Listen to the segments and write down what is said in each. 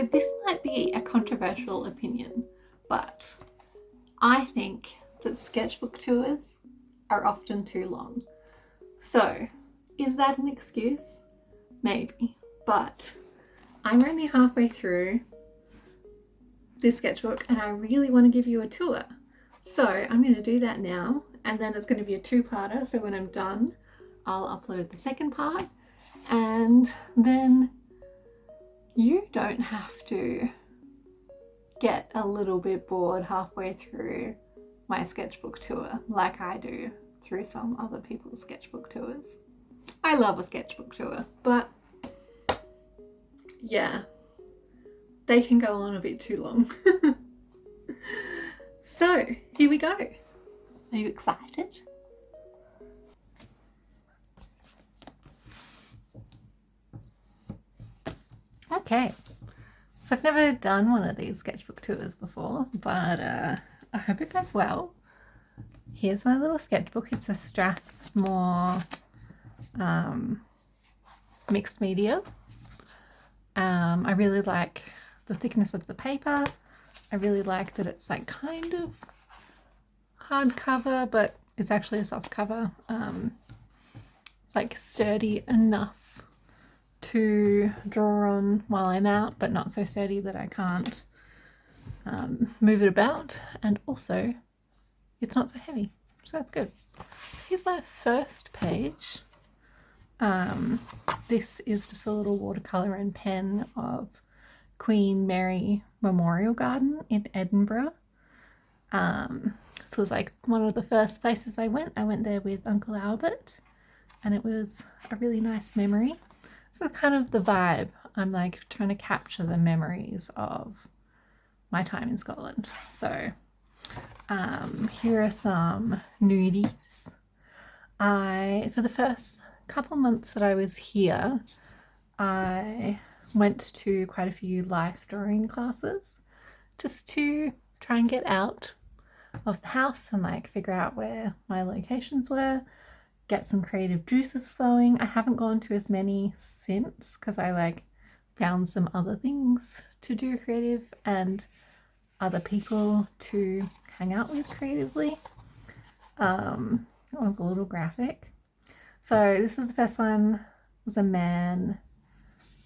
So this might be a controversial opinion, but I think that sketchbook tours are often too long. So is that an excuse? Maybe, but I'm only halfway through this sketchbook and I really want to give you a tour. So I'm going to do that now, and then it's going to be a two-parter. So when I'm done, I'll upload the second part, and then you don't have to get a little bit bored halfway through my sketchbook tour like I do through some other people's sketchbook tours. I love a sketchbook tour, but yeah, they can go on a bit too long. So here we go. Are you excited? Okay, so I've never done one of these sketchbook tours before, but I hope it goes well. Here's my little sketchbook. It's a Strathmore mixed media. I really like the thickness of the paper. I really like that it's like kind of hardcover, but it's actually a soft cover. It's like sturdy enough to draw on while I'm out, but not so sturdy that I can't move it about, and also it's not so heavy, so that's good. Here's my first page. This is just a little watercolour and pen of Queen Mary Memorial Garden in Edinburgh. This was like one of the first places I went. I went there with Uncle Albert, and it was a really nice memory. So it's kind of the vibe. I'm like trying to capture the memories of my time in Scotland. So here are some nudies. For the first couple months that I was here, I went to quite a few life drawing classes just to try and get out of the house and like figure out where my locations were, get some creative juices flowing. I haven't gone to as many since because I like found some other things to do creative and other people to hang out with creatively. That one's a little graphic. So this is the first one. It was a man.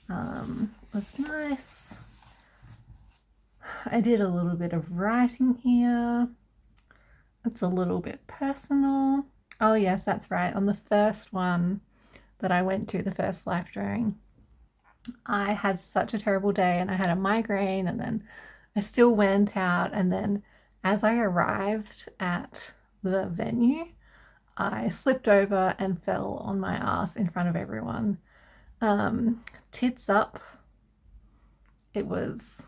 It was nice. I did a little bit of writing here. It's a little bit personal. Oh yes, that's right. On the first one that I went to, the first life drawing, I had such a terrible day and I had a migraine, and then I still went out, and then as I arrived at the venue, I slipped over and fell on my ass in front of everyone. Tits up. It was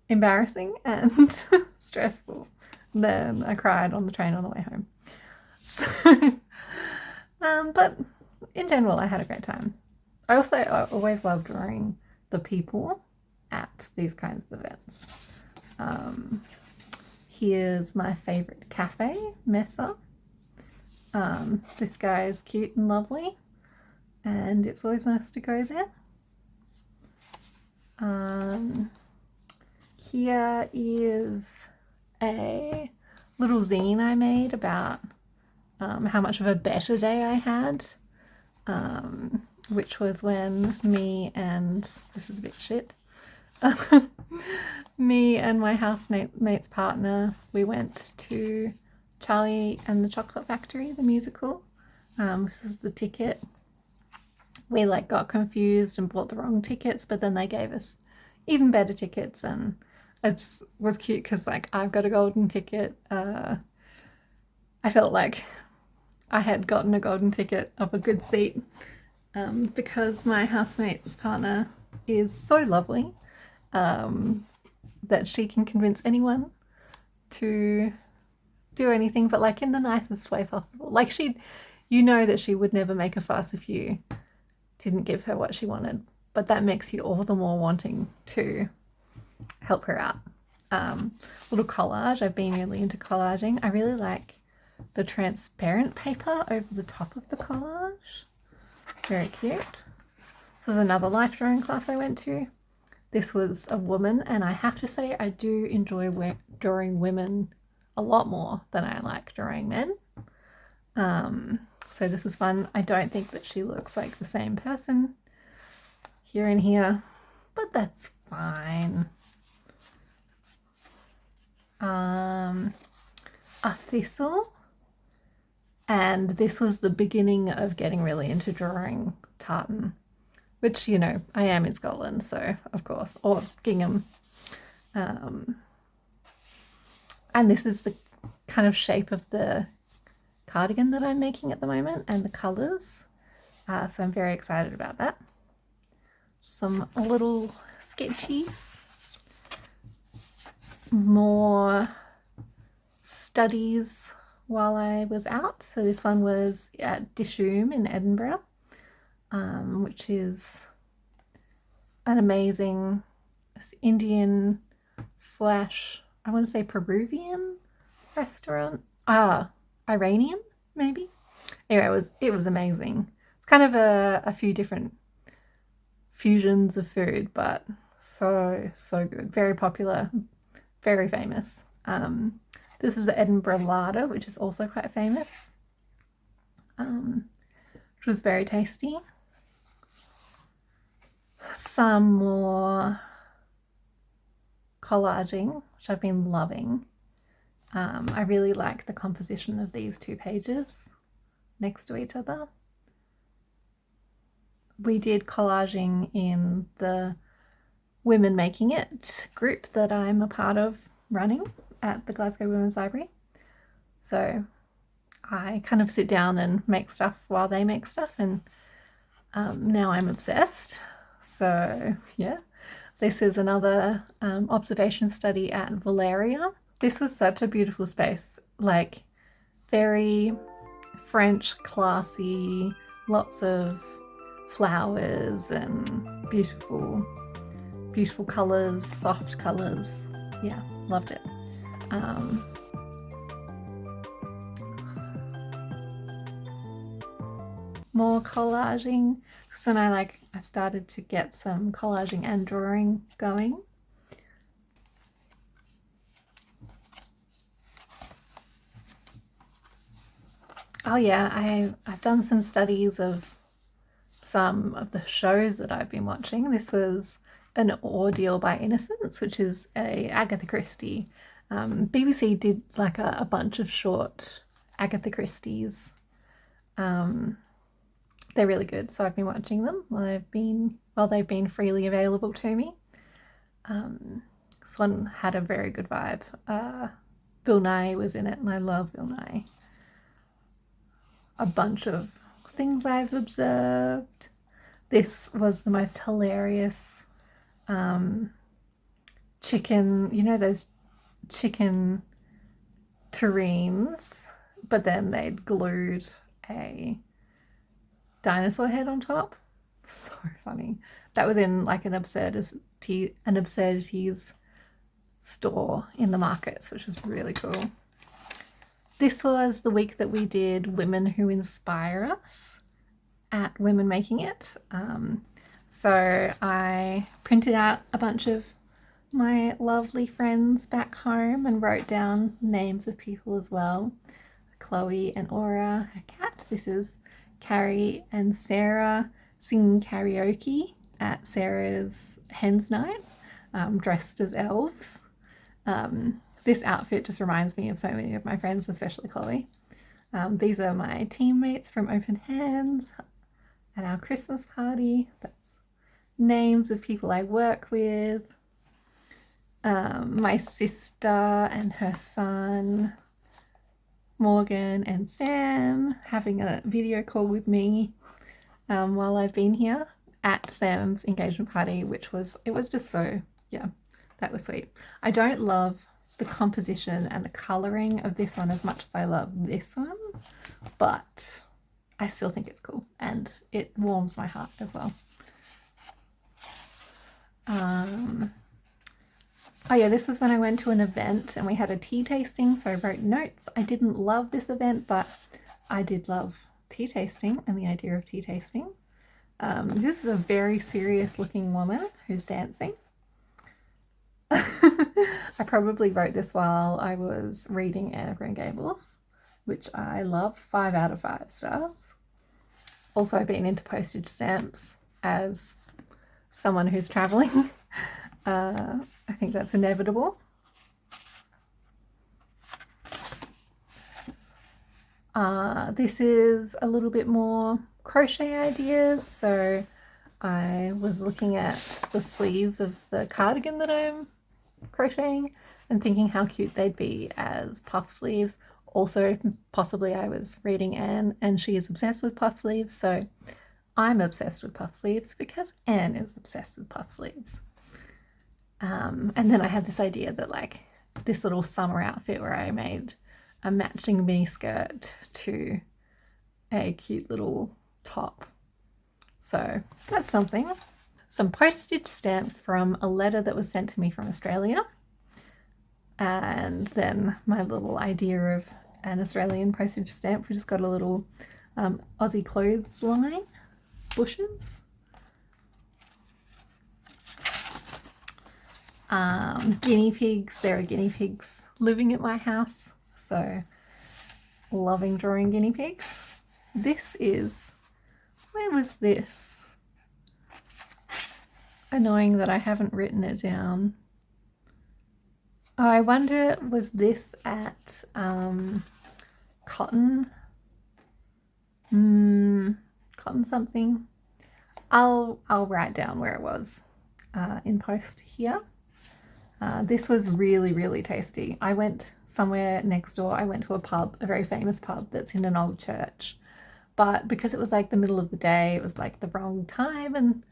embarrassing and stressful. Then I cried on the train on the way home. So, but in general, I had a great time. I always love drawing the people at these kinds of events. Here's my favorite cafe, Mesa. This guy is cute and lovely, and it's always nice to go there. Here is a little zine I made about how much of a better day I had, which was when me and, this is a bit shit, me and my housemate's partner, we went to Charlie and the Chocolate Factory, the musical. This is the ticket. We like got confused and bought the wrong tickets, but then they gave us even better tickets, and it just was cute because like I've got a golden ticket. I felt like I had gotten a golden ticket of a good seat because my housemate's partner is so lovely that she can convince anyone to do anything, but like in the nicest way possible. Like you know that she would never make a fuss if you didn't give her what she wanted, but that makes you all the more wanting to help her out. Little collage. I've been really into collaging. I really like the transparent paper over the top of the collage. Very cute. This is another life drawing class I went to. This was a woman, and I have to say I do enjoy drawing women a lot more than I like drawing men. So this was fun. I don't think that she looks like the same person here and here, but that's fine. A thistle, and this was the beginning of getting really into drawing tartan, which, you know, I am in Scotland, so of course, or gingham. And this is the kind of shape of the cardigan that I'm making at the moment, and the colours. So I'm very excited about that. Some little sketchies. More studies while I was out. So this one was at 𝓲𝓷𝓼𝓾𝓽 in Edinburgh, which is an amazing Indian / I want to say Peruvian restaurant. Iranian maybe. Anyway, it was amazing. It's kind of a few different fusions of food, but so good. Very popular, very famous. This is the Edinburgh larder, which is also quite famous, which was very tasty. Some more collaging, which I've been loving. I really like the composition of these two pages next to each other. We did collaging in the Women Making It group that I'm a part of running at the Glasgow Womens Library. So I kind of sit down and make stuff while they make stuff, and now I'm obsessed. So yeah, this is another observation study at Valeria. This was such a beautiful space, like very French, classy, lots of flowers and beautiful colours, soft colours. Yeah, loved it. More collaging. So now I started to get some collaging and drawing going. Oh yeah, I've done some studies of some of the shows that I've been watching. This was An Ordeal by Innocence, which is a Agatha Christie. BBC did like a bunch of short Agatha Christie's. They're really good, so I've been watching them while they've been freely available to me. This one had a very good vibe. Bill Nye was in it, and I love Bill Nye. A bunch of things I've observed. This was the most hilarious chicken, you know, those chicken terrines, but then they'd glued a dinosaur head on top. So funny. That was in like an absurdities store in the markets, which was really cool. This was the week that we did Women Who Inspire Us at Women Making It. So I printed out a bunch of my lovely friends back home and wrote down names of people as well. Chloe and Aura, her cat. This is Carrie and Sarah singing karaoke at Sarah's Hens Night, dressed as elves. This outfit just reminds me of so many of my friends, especially Chloe. These are my teammates from Open Hands at our Christmas party. That's names of people I work with. My sister and her son, Morgan and Sam, having a video call with me while I've been here at Sam's engagement party, it was just so, yeah, that was sweet. I don't love the composition and the colouring of this one as much as I love this one, but I still think it's cool and it warms my heart as well. Oh yeah, this was when I went to an event and we had a tea tasting, so I wrote notes. I didn't love this event, but I did love tea tasting and the idea of tea tasting. This is a very serious looking woman who's dancing. I probably wrote this while I was reading Anne of Green Gables, which I loved, 5 out of 5 stars. Also, I've been into postage stamps as someone who's traveling. I think that's inevitable. This is a little bit more crochet ideas. So I was looking at the sleeves of the cardigan that I'm crocheting and thinking how cute they'd be as puff sleeves. Also, possibly I was reading Anne and she is obsessed with puff sleeves, so I'm obsessed with puff sleeves because Anne is obsessed with puff sleeves. And then I had this idea that like this little summer outfit where I made a matching mini skirt to a cute little top. So that's something. Some postage stamp from a letter that was sent to me from Australia. And then my little idea of an Australian postage stamp, we just got a little Aussie clothes line, bushes. Guinea pigs, there are guinea pigs living at my house, so loving drawing guinea pigs. This is, where was this? Annoying that I haven't written it down. Oh, I wonder, was this at Cotton? Cotton something? I'll write down where it was in post here. This was really, really tasty. I went somewhere next door. I went to a pub, a very famous pub that's in an old church. But because it was like the middle of the day, it was like the wrong time and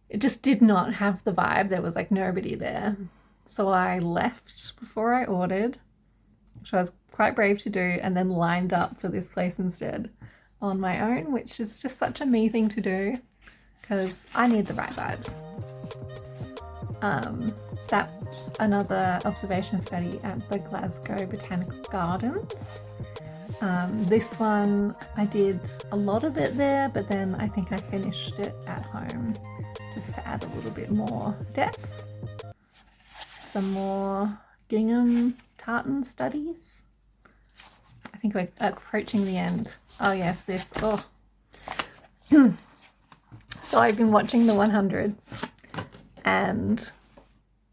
it just did not have the vibe. There was like nobody there. So I left before I ordered, which I was quite brave to do, and then lined up for this place instead on my own, which is just such a me thing to do because I need the right vibes. That's another observation study at the Glasgow Botanical Gardens. This one, I did a lot of it there, but then I think I finished it at home just to add a little bit more depth. Some more 𝓐𝓫𝓸𝓾𝓽 studies. I think we're approaching the end. Oh yes, this. Oh. So I've been watching the 100 and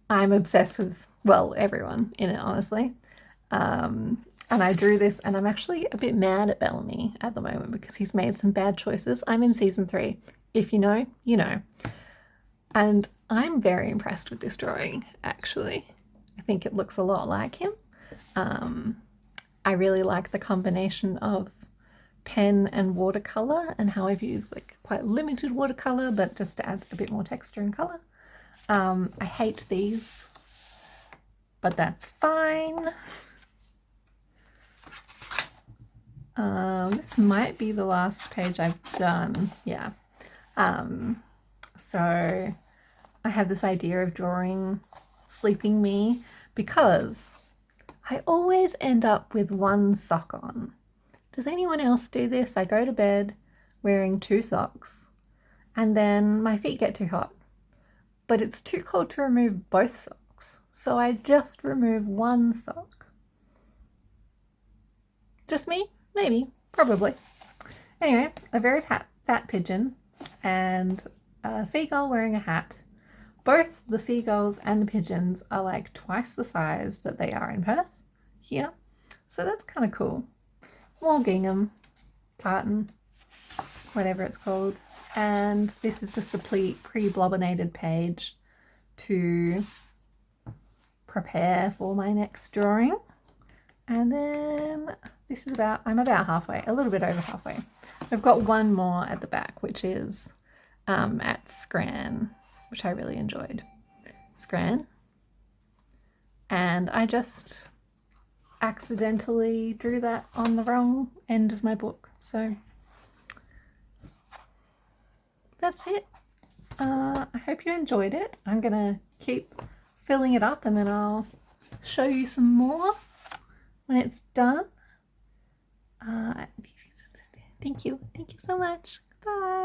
I'm obsessed with, well, everyone in it, honestly. And I drew this and I'm actually a bit mad at Bellamy at the moment because he's made some bad choices. I'm in season 3. If you know, you know. And I'm very impressed with this drawing, actually. I think it looks a lot like him. I really like the combination of pen and watercolor and how I've used like quite limited watercolor, but just to add a bit more texture and color. I hate these, but that's fine. This might be the last page I've done. Yeah. So I have this idea of drawing Sleeping Me because I always end up with one sock on. Does anyone else do this? I go to bed wearing 2 socks and then my feet get too hot, but it's too cold to remove both socks. So I just remove one sock. Just me? Maybe. Probably. Anyway, a very fat pigeon and a seagull wearing a hat. Both the seagulls and the pigeons are like twice the size that they are in Perth here. So that's kind of cool. More gingham, tartan, whatever it's called. And this is just a pre-blobbinated page to prepare for my next drawing. And then this is I'm about halfway, a little bit over halfway. I've got one more at the back, which is at Scran, which I really enjoyed. Scran. And I just accidentally drew that on the wrong end of my book. So that's it. I hope you enjoyed it. I'm gonna keep filling it up and then I'll show you some more when it's done. Thank you so much. Bye.